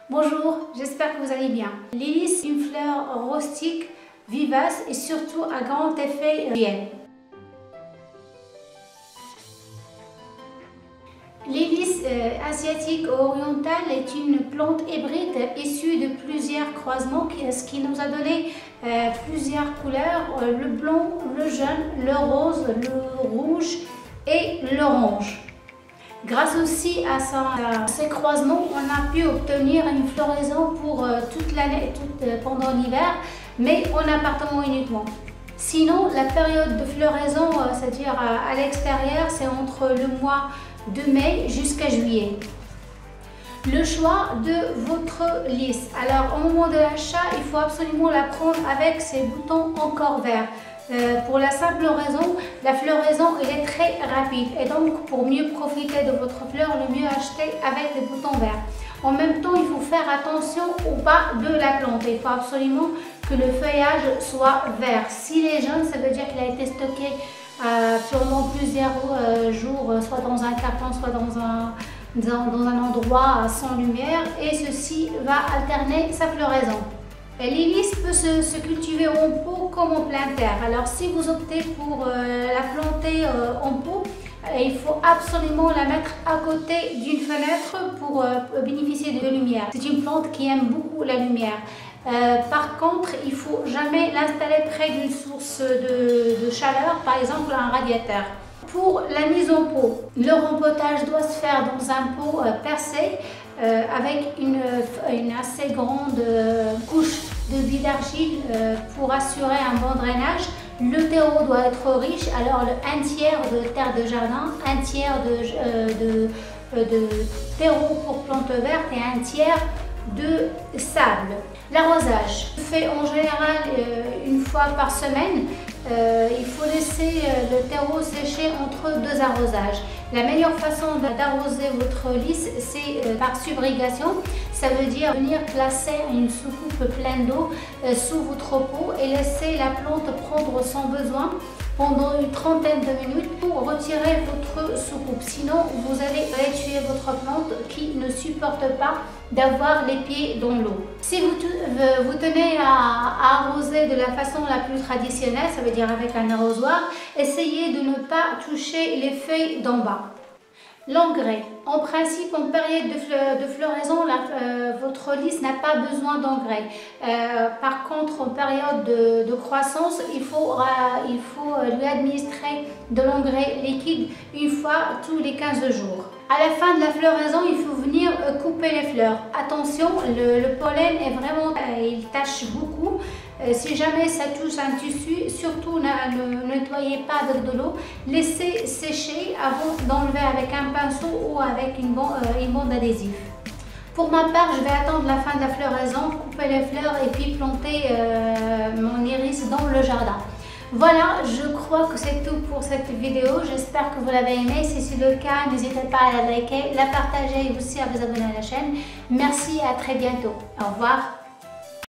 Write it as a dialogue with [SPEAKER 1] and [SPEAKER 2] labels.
[SPEAKER 1] Bonjour, j'espère que vous allez bien. L'iris, une fleur rustique, vivace et surtout à grand effet hygiène. L'iris asiatique orientale est une plante hybride issue de plusieurs croisements, ce qui nous a donné plusieurs couleurs, le blanc, le jaune, le rose, le rouge et l'orange. Grâce aussi à ces croisements, on a pu obtenir une floraison pour toute l'année, pendant l'hiver, mais en appartement uniquement. Sinon, la période de floraison, c'est-à-dire à l'extérieur, c'est entre le mois de mai jusqu'à juillet. Le choix de votre lys. Alors, au moment de l'achat, il faut absolument la prendre avec ses boutons encore verts. Pour la simple raison, la floraison elle est très rapide et donc pour mieux profiter de votre fleur, le mieux acheter avec les boutons verts. En même temps, il faut faire attention au bas de la plante. Il faut absolument que le feuillage soit vert. S'il est jaune, ça veut dire qu'il a été stocké pendant plusieurs jours, soit dans un carton, soit dans un endroit sans lumière, et ceci va alterner sa floraison. L'iris peut se cultiver en pot comme en plein terre. Alors si vous optez pour la planter en pot, il faut absolument la mettre à côté d'une fenêtre pour bénéficier de lumière. C'est une plante qui aime beaucoup la lumière. Par contre, il ne faut jamais l'installer près d'une source de chaleur, par exemple un radiateur. Pour la mise en pot, le rempotage doit se faire dans un pot percé avec une assez grande couche de billes d'argile pour assurer un bon drainage. Le terreau doit être riche, alors un tiers de terre de jardin, un tiers de terreau pour plantes vertes et un tiers de sable. L'arrosage se fait en général une fois par semaine. Il faut laisser le terreau sécher entre deux arrosages. La meilleure façon d'arroser votre lys, c'est par subrogation. Ça veut dire venir placer une soucoupe pleine d'eau sous votre pot et laisser la plante prendre son besoin pendant une trentaine de minutes pour retirer votre soucoupe. Sinon, vous allez tuer votre plante qui ne supporte pas d'avoir les pieds dans l'eau. Si vous tenez à arroser de la façon la plus traditionnelle, ça veut dire avec un arrosoir, essayez de ne pas toucher les feuilles d'en bas. L'engrais. En principe, en période de floraison, votre lys n'a pas besoin d'engrais. Par contre, en période de croissance, il faut lui administrer de l'engrais liquide une fois tous les 15 jours. À la fin de la floraison, il faut venir couper les fleurs. Attention, le pollen est vraiment, il tache beaucoup. Si jamais ça touche un tissu, surtout ne nettoyez pas avec de l'eau. Laissez sécher avant d'enlever avec un pinceau ou avec une bande adhésive. Pour ma part, je vais attendre la fin de la floraison, couper les fleurs et puis planter mon iris dans le jardin. Voilà, je crois que c'est tout pour cette vidéo. J'espère que vous l'avez aimée. Si c'est le cas, n'hésitez pas à la liker, la partager et aussi à vous abonner à la chaîne. Merci et à très bientôt. Au revoir.